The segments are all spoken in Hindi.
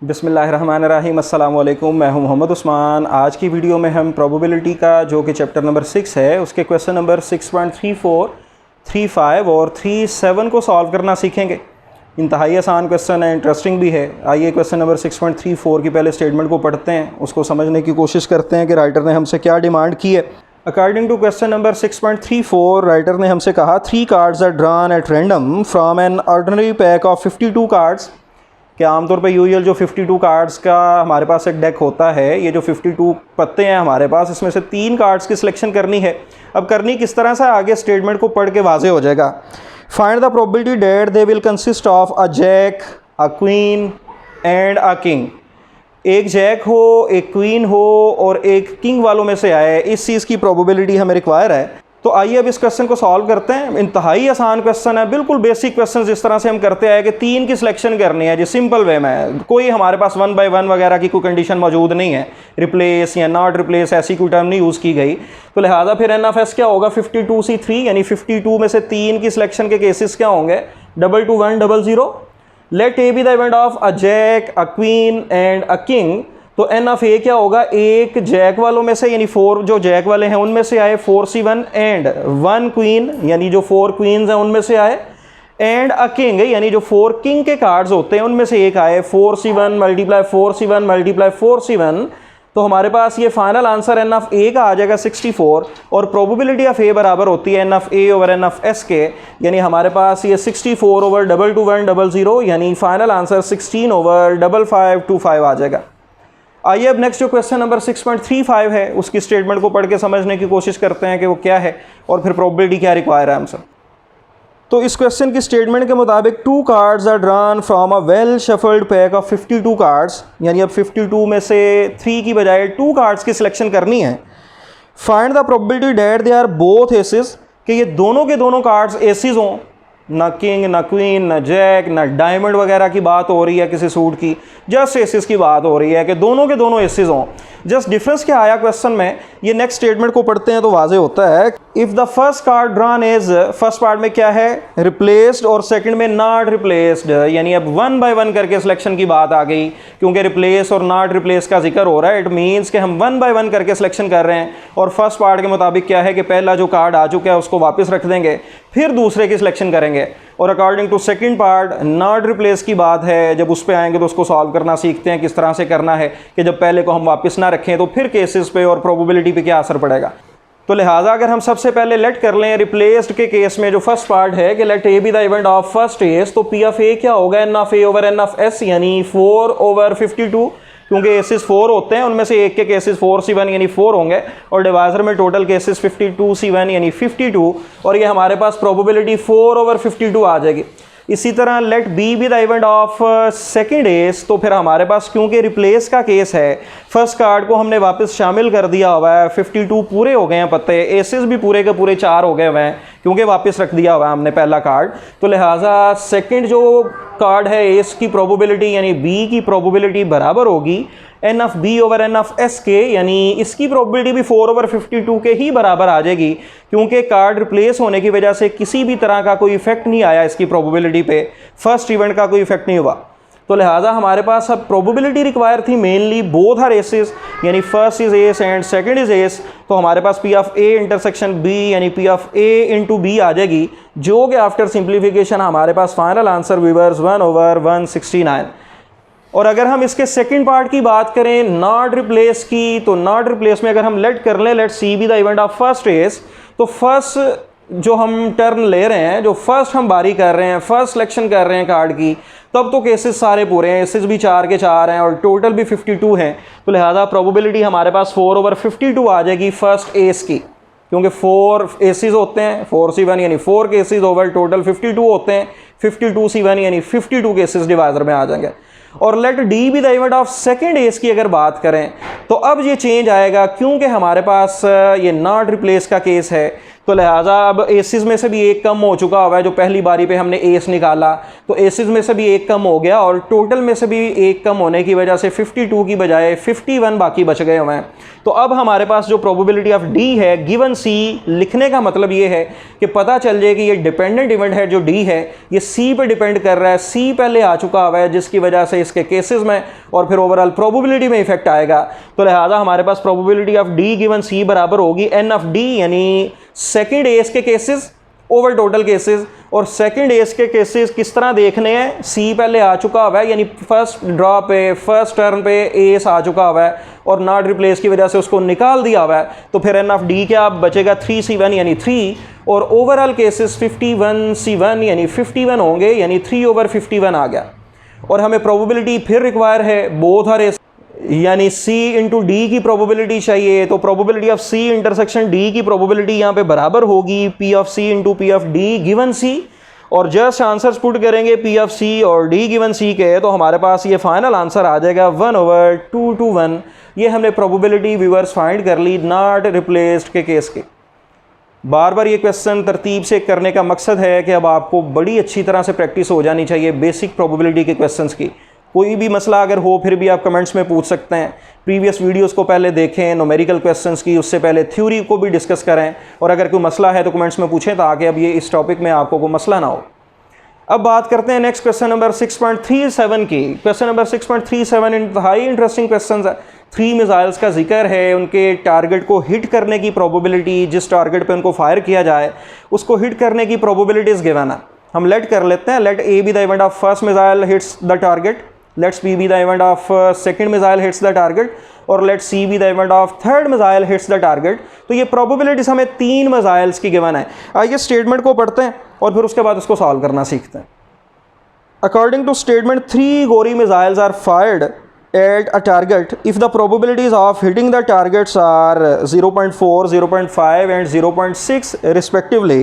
बिस्मिल्लाहिर्रहमानिर्रहीम, अस्सलाम वालेकुम। मैं हूं मोहम्मद उस्मान। आज की वीडियो में हम प्रोबेबिलिटी का जो कि चैप्टर नंबर 6 है उसके क्वेश्चन नंबर 6.34, 35 और 37 को सॉल्व करना सीखेंगे। इंतहाई आसान क्वेश्चन है, इंटरेस्टिंग भी है। आइए क्वेश्चन नंबर 6.34 की पहले स्टेटमेंट को पढ़ते हैं, उसको समझने की कोशिश करते हैं कि राइटर ने हमसे क्या डिमांड की है। According to question number 6.34, writer ने हमसे कहा 3 cards are drawn at random from an ordinary pack of 52 cards. कि आमतौर पे यूजुअल जो 52 कार्ड्स का हमारे पास एक डेक होता है, ये जो 52 पत्ते हैं हमारे पास, इसमें से 3 कार्ड्स की सिलेक्शन करनी है। अब करनी किस तरह से, आगे स्टेटमेंट को पढ़ के वाजे हो जाएगा। Find the probability that they will consist of a jack, a queen and a king. एक जैक हो, एक क्वीन हो और एक किंग वालों में से आए, इस चीज़ की प्रोबेबिलिटी हमें रिक्वायर है। तो आइए अब इस क्वेश्चन को सॉल्व करते हैं। इंतहाई आसान क्वेश्चन है, बिल्कुल बेसिक क्वेश्चन जिस तरह से हम करते हैं कि 3 की सिलेक्शन करनी है जी, सिंपल वे में। कोई हमारे पास 1 by 1 वगैरह की कोई कंडीशन मौजूद नहीं है, रिप्लेस या नॉट रिप्लेस ऐसी कोई टर्म नहीं यूज़ की गई। तो लिहाजा फिर NF क्या होगा, 52C3, यानी 52 में से 3 की सिलेक्शन के केसेस क्या होंगे, 22100। Let A be the event of a jack, a queen and a king. तो NF क्या होगा, एक जैक वालों में से, यानी 4 जो जैक वाले हैं उनमें से आए 4C1 एंड 1 क्वीन, यानी जो 4 क्वीन्स हैं उनमें से आए, एंड अ किंग, यानी जो 4 किंग के कार्ड्स होते हैं उनमें से एक आए, 4C1 multiply 4C1 multiply 4C1। तो हमारे पास ये फाइनल आंसर NF का आ जाएगा 64, और प्रोबेबिलिटी ऑफ ए बराबर होती है NF ओवर NF के, यानी हमारे पास ये 64 ओवर 22100, यानी फाइनल आंसर 16 ओवर 5525 आ जाएगा। आइए अब नेक्स्ट जो क्वेश्चन नंबर 6.35 है उसकी स्टेटमेंट को पढ़ के समझने की कोशिश करते हैं कि वो क्या है और फिर प्रोबेबिलिटी क्या रिक्वायर है हमसे। तो इस क्वेश्चन की स्टेटमेंट के मुताबिक 2 cards are drawn from a well shuffled pack of 52 cards, यानी अब 52 में से 3 की बजाय 2 कार्ड्स की सिलेक्शन करनी है। Find the probability that they are both aces, कि ये दोनों के दोनों कार्ड्स एसेस हों, ना किंग ना क्वीन ना जैक ना डायमंड वगैरह की बात हो रही है किसी सूट की, जस्ट एसेस की बात हो रही है कि दोनों के दोनों एसेस हों। जस्ट डिफरेंस क्या आया क्वेश्चन में, ये नेक्स्ट स्टेटमेंट को पढ़ते हैं तो वाजे होता है। If the first card drawn is, first part में क्या है, रिप्लेस्ड, और सेकंड में नॉट रिप्लेस्ड, यानी अब 1 by 1 करके सिलेक्शन की बात आ गई, क्योंकि रिप्लेस और नॉट रिप्लेस का जिक्र हो रहा है। इट मीन्स कि हम 1 by 1 करके सिलेक्शन कर रहे हैं, और फर्स्ट पार्ट के मुताबिक क्या है कि पहला जो कार्ड आ चुका है उसको वापस रख देंगे, फिर दूसरे की सिलेक्शन करेंगे। और according to second part not replace की बात है, जब उस पर आएंगे तो उसको सॉल्व करना सीखते हैं किस तरह से करना है, कि जब पहले को हम वापस ना रखें तो फिर केसेस पे और प्रोबेबिलिटी पे क्या असर पड़ेगा। तो लिहाजा अगर हम सबसे पहले लेट कर लें रिप्लेस्ड के केस में, जो फर्स्ट पार्ट है कि let A be the event of first ace, तो P ऑफ ए क्या होगा, NF ओवर NF, यानी 4 ओवर 52, क्योंकि एसेस 4 होते हैं, उनमें से एक के केसेस 4C1 यानी 4 होंगे, और डिवाइजर में टोटल केसेस 52C1 यानी 52, और ये हमारे पास प्रोबेबिलिटी 4 ओवर 52 आ जाएगी। इसी तरह let B the event of second S, तो फिर हमारे पास क्योंकि रिप्लेस का केस है, फर्स्ट कार्ड को हमने वापस शामिल कर दिया हुआ है, 52 पूरे हो गए हैं पत्ते, एसेस भी पूरे के पूरे 4 हो गए हुए हैं क्योंकि वापस रख दिया हुआ है हमने पहला कार्ड। तो लिहाजा सेकंड जो कार्ड है एस की प्रोबेबिलिटी यानी बी की प्रोबेबिलिटी बराबर होगी NF ओवर NF के, यानी इसकी प्रोबेबिलिटी भी 4 ओवर 52 के ही बराबर आ जाएगी, क्योंकि कार्ड रिप्लेस होने की वजह से किसी भी तरह का कोई इफेक्ट नहीं आया इसकी प्रोबेबिलिटी पे, फर्स्ट इवेंट का कोई इफेक्ट नहीं हुआ। तो लिहाजा हमारे पास अब प्रोबेबिलिटी रिक्वायर थी मेनली बोथ आर एसेस, यानी first is S and second is S. तो हमारे पास P of A intersection B यानी P of A into B आ जाएगी, जो कि आफ्टर सिंप्लीफिकेशन हमारे पास फाइनल आंसर व्यूअर्स 1 ओवर 169। और अगर हम इसके सेकंड पार्ट की बात करें नॉट रिप्लेस की, तो नॉट रिप्लेस में अगर हम लेट कर लें let C be the event of first ace, तो फर्स्ट जो हम टर्न ले रहे हैं, जो फर्स्ट हम बारी कर रहे हैं, फर्स्ट सिलेक्शन कर रहे हैं कार्ड की, तब तो केसेस सारे पूरे हैं, एसेस भी 4 के 4 हैं और टोटल भी 52 हैं। तो लिहाजा प्रोबेबिलिटी हमारे पास 4 ओवर 52 आ जाएगी फर्स्ट एस की, क्योंकि 4 एसेस होते हैं, 4C1 यानी 4 केसेस ओवर टोटल 52 होते हैं, 52C1 यानी 52 केसेस डिवाइजर में आ जाएंगे। और let D be the event of second ace की अगर बात करें तो अब ये चेंज आएगा, क्योंकि हमारे पास ये नॉट रिप्लेस का केस है, तो लिहाजा अब एसिस में से भी एक कम हो चुका हुआ है, जो पहली बारी पे हमने एस निकाला तो एसिस में से भी एक कम हो गया, और टोटल में से भी एक कम होने की वजह से 52 की बजाय 51 बाकी बच गए हुए हैं। तो अब हमारे पास जो प्रोबेबिलिटी ऑफ डी है गिवन सी, लिखने का मतलब ये है कि पता चल जाए कि ये डिपेंडेंट इवेंट है जो डी है, ये सी पे डिपेंड कर रहा है, सी पहले आ चुका हुआ है जिसकी वजह से इसके केसेस में और फिर ओवरऑल प्रोबेबिलिटी में इफेक्ट आएगा। तो लिहाजा हमारे पास probability of D given C बराबर होगी एन ऑफ डी, यानी सेकंड एस के केसेस ओवर टोटल केसेस। और सेकंड एस के केसेस किस तरह देखने हैं, सी पहले आ चुका हुआ है यानी फर्स्ट ड्रॉ पे फर्स्ट टर्न पे एस आ चुका हुआ है और नॉट रिप्लेस की वजह से उसको निकाल दिया हुआ है, तो फिर एन ऑफ डी क्या बचेगा 3C1 यानी 3, और ओवरऑल केसेस 51C1 यानी 51 होंगे, यानी 3/51 आ गया। और हमें प्रोबेबिलिटी फिर रिक्वायर है बोथ आर एस, यानी C इंटू डी की प्रोबेबिलिटी चाहिए। तो probability of C intersection D की प्रोबेबिलिटी यहाँ पे बराबर होगी P of C into P of D given C, और जस्ट आंसर्स पुट करेंगे P ऑफ C और D गिवन C के, तो हमारे पास ये फाइनल आंसर आ जाएगा 1/2 ये हमने प्रोबेबिलिटी व्यूअर्स फाइंड कर ली नॉट रिप्लेस्ड के केस के। बार बार ये क्वेश्चन तरतीब से करने का मकसद है कि अब आपको बड़ी अच्छी तरह से प्रैक्टिस हो जानी चाहिए बेसिक प्रोबेबिलिटी के क्वेश्चंस की। कोई भी मसला अगर हो फिर भी आप कमेंट्स में पूछ सकते हैं। प्रीवियस वीडियोस को पहले देखें न्यूमेरिकल क्वेश्चंस की, उससे पहले थ्योरी को भी डिस्कस करें, और अगर कोई मसला है तो कमेंट्स में पूछें ताकि अब ये इस टॉपिक में आपको कोई मसला ना हो। अब बात करते हैं नेक्स्ट क्वेश्चन नंबर 6.37 की। क्वेश्चन नंबर 6.37 इंतहाई इंटरेस्टिंग क्वेश्चन है। 3 मिसाइल्स का जिक्र है, उनके टारगेट को हिट करने की प्रोबेबिलिटी, जिस टारगेट पे उनको फायर किया जाए उसको हिट करने की प्रोबेबिलिटीज गिवन है। हम लेट कर लेते हैं, let A be the event of first missile hits the target, let's B be the event of second missile hits the target, और let C be the event of third missile hits the target. तो ये प्रोबेबिलिटीज हमें 3 मिसाइल्स की गिवन है। आइए स्टेटमेंट को पढ़ते हैं और फिर उसके बाद उसको सॉल्व करना सीखते हैं। According to statement 3 Ghauri missiles are fired at a target if the probabilities of hitting the targets are 0.4, 0.5 and 0.6 respectively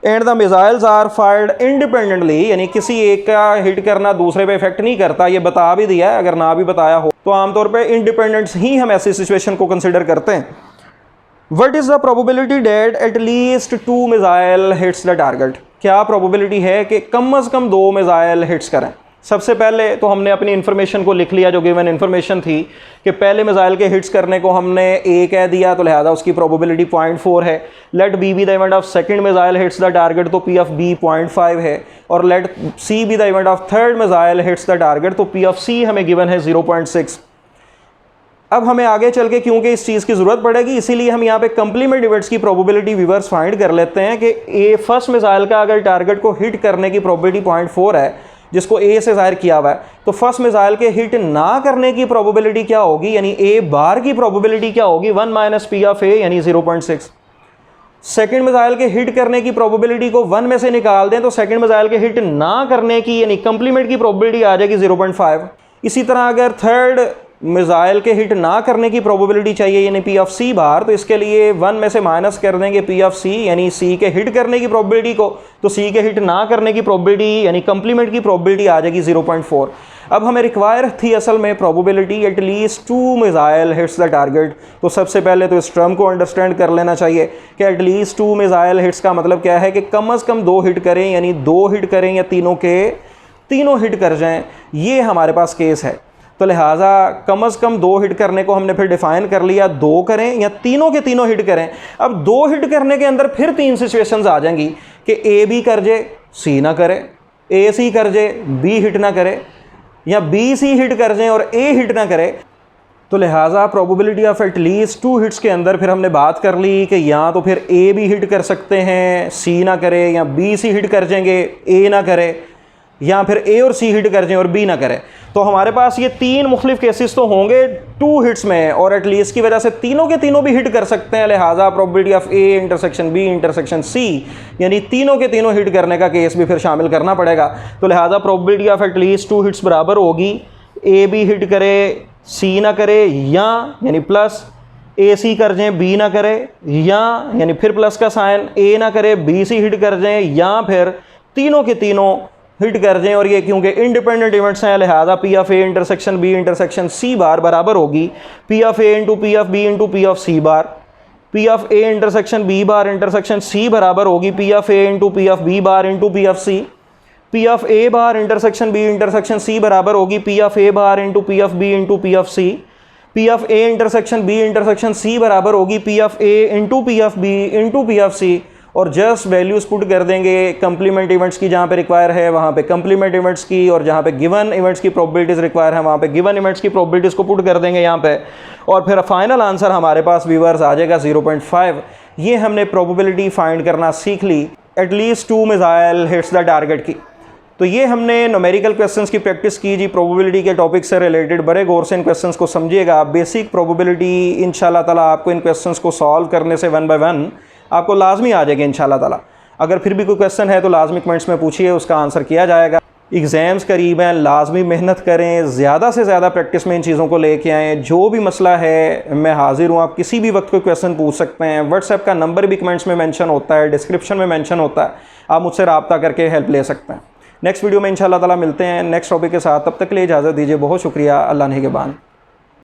and the missiles are fired independently, यानी किसी एक का हिट करना दूसरे पे इफेक्ट नहीं करता, ये बता भी दिया है। अगर ना भी बताया हो तो आमतौर पे इंडिपेंडेंट्स ही हम ऐसी सिचुएशन को कंसिडर करते हैं। What is the probability that at least 2 missile hits the target? क्या प्रोबेबिलिटी है कि कम से कम 2 मिसाइल हिट्स करें। सबसे पहले तो हमने अपनी इन्फॉर्मेशन को लिख लिया जो गिवन इन्फॉर्मेशन थी कि पहले मिसाइल के हिट्स करने को हमने ए कह दिया, तो लिहाजा उसकी प्रोबेबिलिटी 0.4 है। Let B be the event of second missile hits the target, तो पी ऑफ बी 0.5 है। और let C be the event of third missile hits the target, तो पी ऑफ सी हमें गिवन है 0.6। अब हमें आगे चल के क्योंकि इस चीज़ की ज़रूरत पड़ेगी इसीलिए हम यहाँ पे कंप्लीमेंट इवेंट्स की प्रोबेबिलिटी व्यूअर्स फाइंड कर लेते हैं कि ए फर्स्ट मिसाइल का अगर टारगेट को हिट करने की प्रोबेबिलिटी 0.4 है जिसको ए से जाहिर किया हुआ है, तो फर्स्ट मिसाइल के हिट ना करने की प्रोबेबिलिटी क्या होगी, यानी ए बार की प्रोबेबिलिटी क्या होगी 1 माइनस पी ऑफ ए यानी 0.6। सेकंड मिसाइल के हिट करने की प्रोबेबिलिटी को 1 में से निकाल दें तो सेकंड मिसाइल के हिट ना करने की यानी कंप्लीमेंट की प्रोबेबिलिटी आ जाएगी 0.5। इसी तरह अगर थर्ड मिसाइल के हिट ना करने की प्रोबेबिलिटी चाहिए यानी पी ऑफ सी बार, तो इसके लिए 1 में से माइनस कर देंगे पी ऑफ सी यानी सी के हिट करने की प्रोबेबिलिटी को, तो सी के हिट ना करने की प्रोबेबिलिटी यानी कंप्लीमेंट की प्रोबेबिलिटी आ जाएगी 0.4। अब हमें रिक्वायर थी असल में probability at least 2 missile hits the target. तो सबसे पहले तो इस टर्म को अंडरस्टैंड कर लेना चाहिए कि एटलीस्ट 2 मिसाइल हिट्स का मतलब क्या है कि कम से कम 2 हिट करें, यानी 2 हिट करें या तीनों हिट कर जाएं, ये हमारे पास केस है। तो लिहाजा कम से कम 2 हिट करने को हमने फिर डिफाइन कर लिया, 2 करें या तीनों के तीनों हिट करें। अब 2 हिट करने के अंदर फिर 3 सिचुएशंस आ जाएंगी कि ए बी कर जाए सी ना करे, ए सी कर जाए बी हिट ना करे, या बी सी हिट कर जाए और ए हिट ना करे। तो लिहाजा प्रोबेबिलिटी ऑफ एटलीस्ट 2 हिट्स के अंदर फिर हमने बात कर ली कि या तो फिर ए भी हिट कर सकते हैं सी ना करे, या बी सी हिट कर जाएंगे ए ना करे, या फिर ए और सी हिट कर जाएं और बी ना करे। तो हमारे पास ये 3 मुख्तलिफ केसेस तो होंगे 2 हिट्स में, और एटलीस्ट की वजह से तीनों के तीनों भी हिट कर सकते हैं। लिहाजा probability of A intersection B intersection C यानी तीनों के तीनों हिट करने का केस भी फिर शामिल करना पड़ेगा। तो लिहाजा प्रोबेबिलिटी ऑफ एटलीस्ट 2 हिट्स बराबर होगी ए बी हिट करे सी ना करे, या यानी प्लस ए सी कर जाएँ बी ना करे, या यानी फिर प्लस का साइन ए ना करे बी सी हिट कर जाएँ, या फिर तीनों के तीनों हिट कर जाएं। और ये क्योंकि इंडिपेंडेंट इवेंट्स हैं लिहाजा P of A intersection B intersection C bar बराबर होगी P of A into P of B into P of C bar. P of A intersection B bar intersection C बराबर होगी P of A into P of B bar into P of C. P of A bar intersection B intersection C बराबर होगी P of A bar into P of B into P of C. P of A intersection B intersection C बराबर होगी P of A into P of B into P of C. और जस्ट वैल्यूज़ पुट कर देंगे कंप्लीमेंट इवेंट्स की जहाँ पे रिक्वायर है वहाँ पे कंप्लीमेंट इवेंट्स की, और जहाँ पे गिवन इवेंट्स की प्रोबेबिलिटीज़ रिक्वायर है वहाँ पे गिवन इवेंट्स की प्रोबेबिलिटीज़ को पुट कर देंगे यहाँ पे, और फिर फाइनल आंसर हमारे पास व्यूअर्स आ जाएगा 0.5। ये हमने प्रोबेबिलिटी फाइंड करना सीख ली at least 2 missile hits the target की। तो ये हमने न्यूमेरिकल क्वेश्चंस की प्रैक्टिस की जी, प्रोबेबिलिटी के टॉपिक से रिलेटेड। बड़े गौर से इन क्वेश्चंस को समझिएगा। बेसिक प्रोबेबिलिटी इंशाल्लाह ताला आपको इन क्वेश्चंस को सॉल्व करने से 1 बाय 1 आपको लाजमी आ जाएगी इंशाल्लाह ताला। अगर फिर भी कोई क्वेश्चन है तो लाजमी कमेंट्स में पूछिए, उसका आंसर किया जाएगा। एग्ज़ाम्स करीब हैं, लाजमी मेहनत करें, ज़्यादा से ज़्यादा प्रैक्टिस में इन चीज़ों को लेके आएँ। जो भी मसला है मैं हाजिर हूँ, आप किसी भी वक्त कोई क्वेश्चन पूछ सकते हैं। व्हाट्सएप का नंबर भी कमेंट्स में मेंशन होता है, डिस्क्रिप्शन में मेंशन होता है, आप मुझसे रब्ता करके हेल्प ले सकते हैं। नेक्स्ट वीडियो में इंशाल्लाह ताला मिलते हैं नेक्स्ट टॉपिक के साथ। तब तक के लिए इजाज़त दीजिए। बहुत शुक्रिया। अल्लाह निगहबान।